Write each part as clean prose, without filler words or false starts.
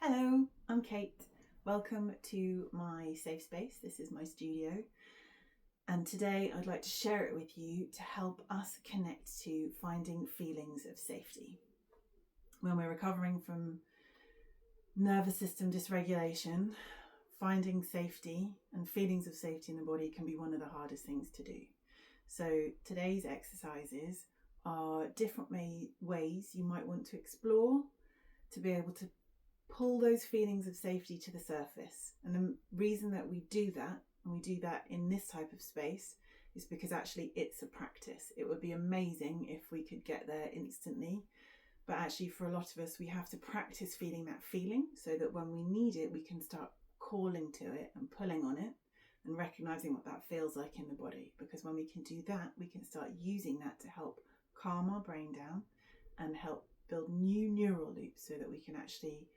Hello, I'm Kate. Welcome to my safe space. This is my studio. And today I'd like to share it with you to help us connect to finding feelings of safety. When we're recovering from nervous system dysregulation, finding safety and feelings of safety in the body can be one of the hardest things to do. So today's exercises are different ways you might want to explore to be able to pull those feelings of safety to the surface. And the reason that we do that, and we do that in this type of space, is because actually it's a practice. It would be amazing if we could get there instantly, but actually for a lot of us we have to practice feeling that feeling so that when we need it we can start calling to it and pulling on it and recognizing what that feels like in the body. Because when we can do that, we can start using that to help calm our brain down and help build new neural loops so that we can actually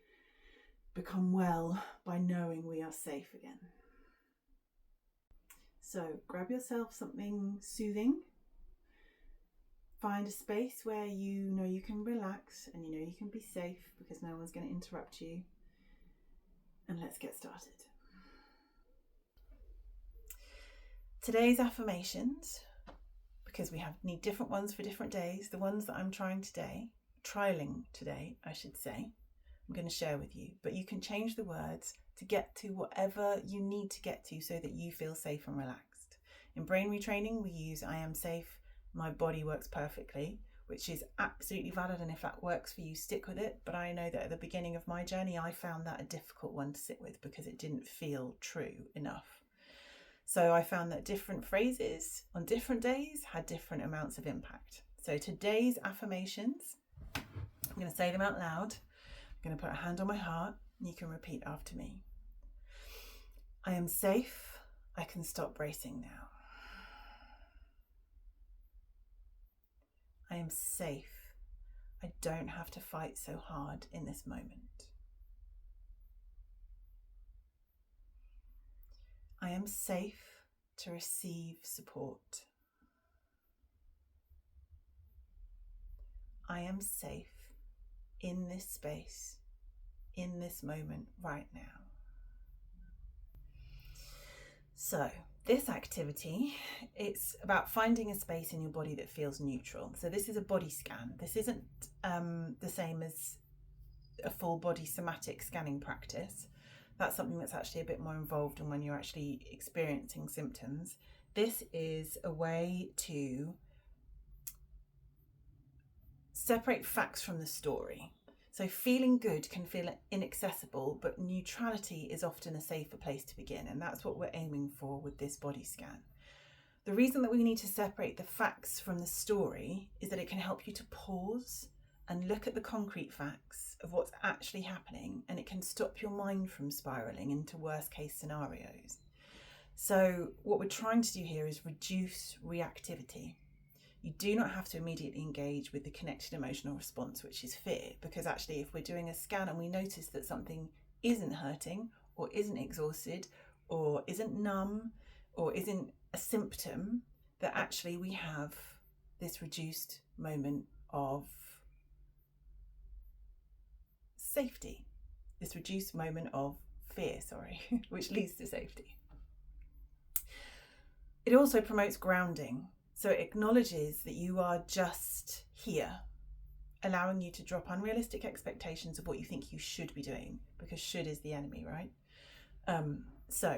become well by knowing we are safe again. So grab yourself something soothing. Find a space where you know you can relax and you know you can be safe because no one's going to interrupt you. And let's get started. Today's affirmations, because we need different ones for different days, the ones that I'm trialing today, I should say, I'm going to share with you, but you can change the words to get to whatever you need to get to so that you feel safe and relaxed. In brain retraining, we use I am safe, my body works perfectly, which is absolutely valid. And if that works for you, stick with it. But I know that at the beginning of my journey, I found that a difficult one to sit with because it didn't feel true enough. So I found that different phrases on different days had different amounts of impact. So today's affirmations, I'm going to say them out loud. I'm going to put a hand on my heart and you can repeat after me. I am safe. I can stop racing now. I am safe. I don't have to fight so hard in this moment. I am safe to receive support. I am safe in this space, in this moment right now. So this activity, it's about finding a space in your body that feels neutral. So this is a body scan. This isn't the same as a full body somatic scanning practice. That's something that's actually a bit more involved in when you're actually experiencing symptoms. This is a way to separate facts from the story. So feeling good can feel inaccessible, but neutrality is often a safer place to begin. And that's what we're aiming for with this body scan. The reason that we need to separate the facts from the story is that it can help you to pause and look at the concrete facts of what's actually happening, and it can stop your mind from spiraling into worst case scenarios. So what we're trying to do here is reduce reactivity. You do not have to immediately engage with the connected emotional response, which is fear, because actually if we're doing a scan and we notice that something isn't hurting or isn't exhausted or isn't numb or isn't a symptom, that actually we have this reduced moment of safety, this reduced moment of fear, which leads to safety. It also promotes grounding. So it acknowledges that you are just here, allowing you to drop unrealistic expectations of what you think you should be doing, because should is the enemy, right? So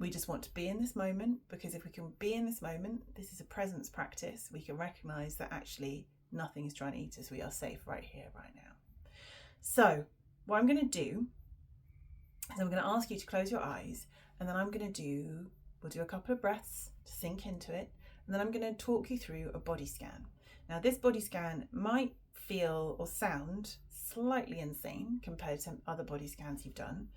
we just want to be in this moment, because if we can be in this moment, this is a presence practice. We can recognize that actually nothing is trying to eat us. We are safe right here, right now. So what I'm going to do is I'm going to ask you to close your eyes, and then we'll do a couple of breaths to sink into it. And then I'm going to talk you through a body scan. Now, this body scan might feel or sound slightly insane compared to other body scans you've done,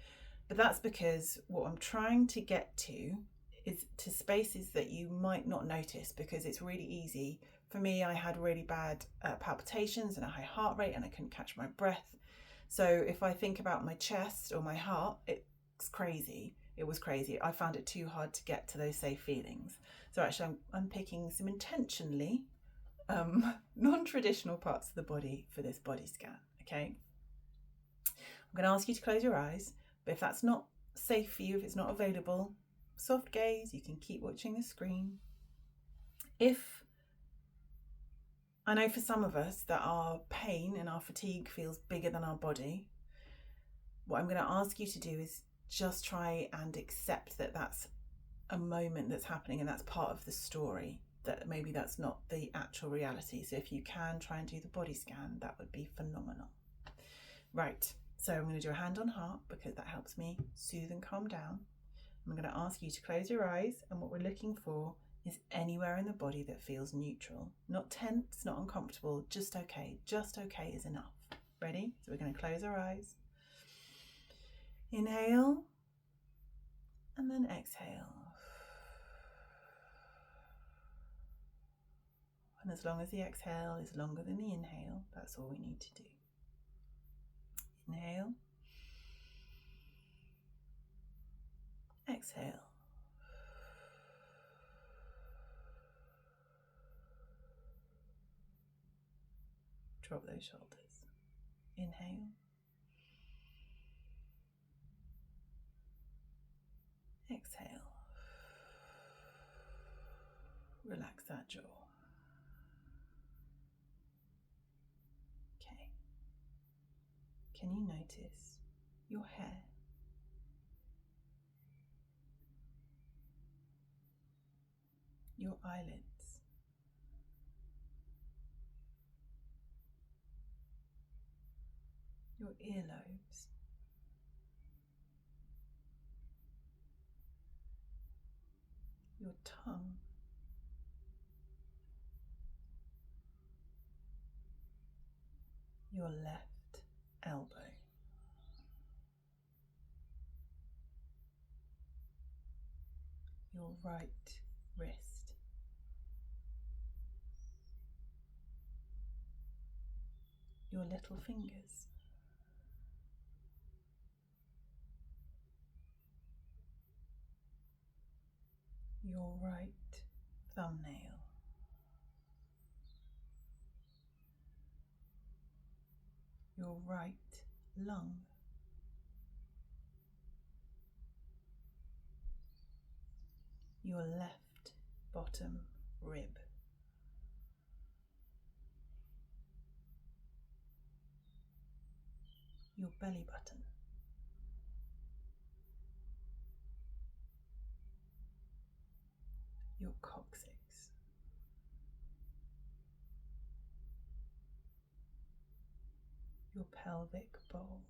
but that's because what I'm trying to get to is to spaces that you might not notice, because it's really easy. For me, I had really bad palpitations and a high heart rate, and I couldn't catch my breath. So if I think about my chest or my heart, it's crazy. It was crazy. I found it too hard to get to those safe feelings. So actually I'm picking some intentionally non-traditional parts of the body for this body scan, okay? I'm going to ask you to close your eyes, but if that's not safe for you, if it's not available, soft gaze, you can keep watching the screen. I know for some of us that our pain and our fatigue feels bigger than our body, what I'm going to ask you to do is just try and accept that that's a moment that's happening and that's part of the story, that maybe that's not the actual reality. So if you can try and do the body scan, that would be phenomenal. Right, so I'm going to do a hand on heart because that helps me soothe and calm down. I'm going to ask you to close your eyes, and what we're looking for is anywhere in the body that feels neutral, not tense, not uncomfortable, just okay. Just okay is enough. Ready? So we're going to close our eyes. Inhale and then exhale. And as long as the exhale is longer than the inhale, that's all we need to do. Inhale. Exhale. Drop those shoulders. Inhale. Exhale. Relax that jaw. Okay. Can you notice your hair? Your eyelids? Your earlobes? Your tongue? Your left elbow? Your right wrist? Your little fingers? Your right thumbnail? Your right lung? Your left bottom rib? Your belly button? Your coccyx? Your pelvic bowl?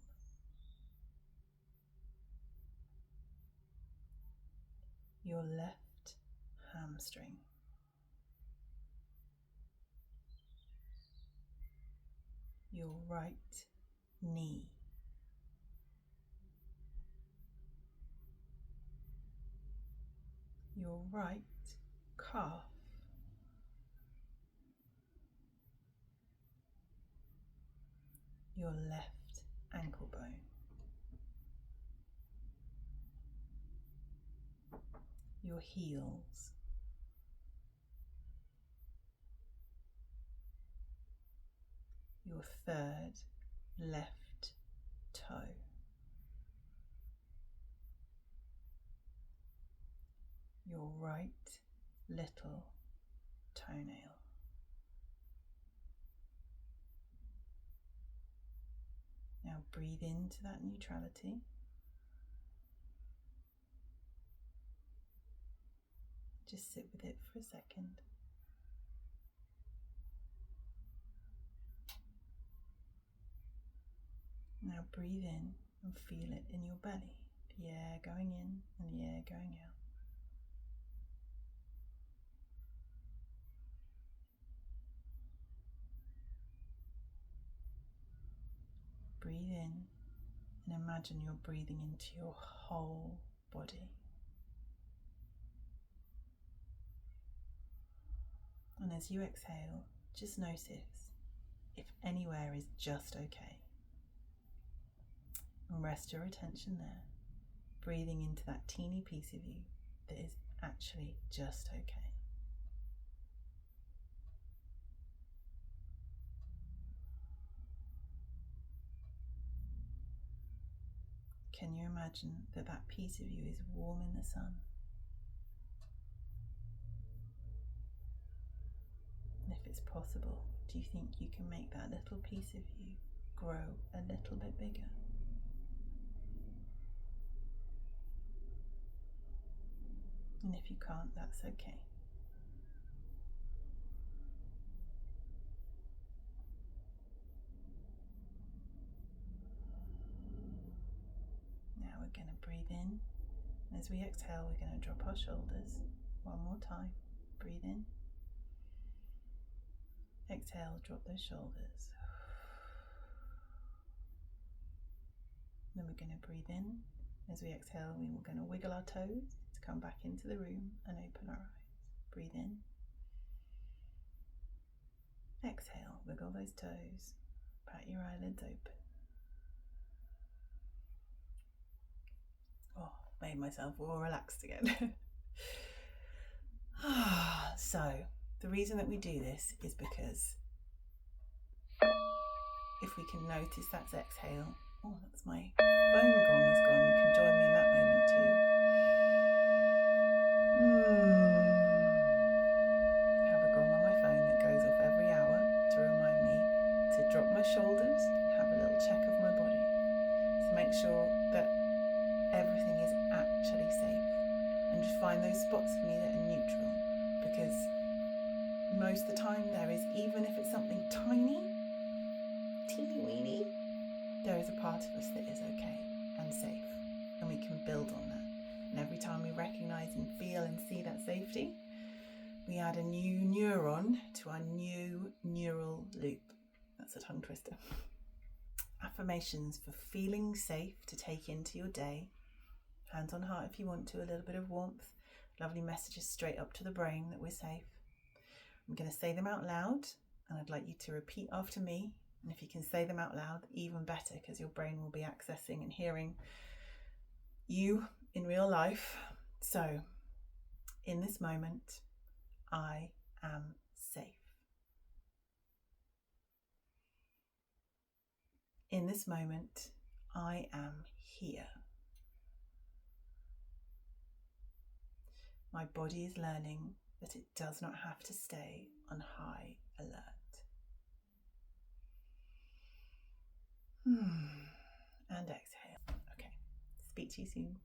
Your left hamstring? Your right knee? Your right calf? Your left ankle bone? Your heels? Your third left toe? Your right little toenail? Now breathe into that neutrality. Just sit with it for a second. Now breathe in and feel it in your belly. The air going in and the air going out. Breathe in and imagine you're breathing into your whole body. And as you exhale, just notice if anywhere is just okay. And rest your attention there, breathing into that teeny piece of you that is actually just okay. can you imagine that that piece of you is warm in the sun? And if it's possible, do you think you can make that little piece of you grow a little bit bigger? And if you can't, that's okay. Now we're going to breathe in. As we exhale, we're going to drop our shoulders. One more time. Breathe in. Exhale, drop those shoulders. Then we're going to breathe in. As we exhale, we're going to wiggle our toes to come back into the room and open our eyes. Breathe in. Exhale, wiggle those toes. Pat your eyelids open. Oh, made myself all relaxed again. So, the reason that we do this is because if we can notice that's exhale. Oh, that's my phone gong has gone. You can join me in that moment too. I have a gong on my phone that goes off every hour to remind me to drop my shoulders and have a little check of my body to make sure that everything is actually safe, and just find those spots for me that are neutral, because most of the time there is, even if it's something tiny, teeny weeny, there is a part of us that is okay and safe, and we can build on that. And every time we recognize and feel and see that safety, we add a new neuron to our new neural loop. That's a tongue twister. Affirmations for feeling safe to take into your day. Hands on heart if you want to, a little bit of warmth. Lovely messages straight up to the brain that we're safe. I'm going to say them out loud, and I'd like you to repeat after me. And if you can say them out loud, even better, because your brain will be accessing and hearing you in real life. So, in this moment, I am safe. In this moment, I am here. My body is learning that it does not have to stay on high alert. And exhale. Okay, speak to you soon.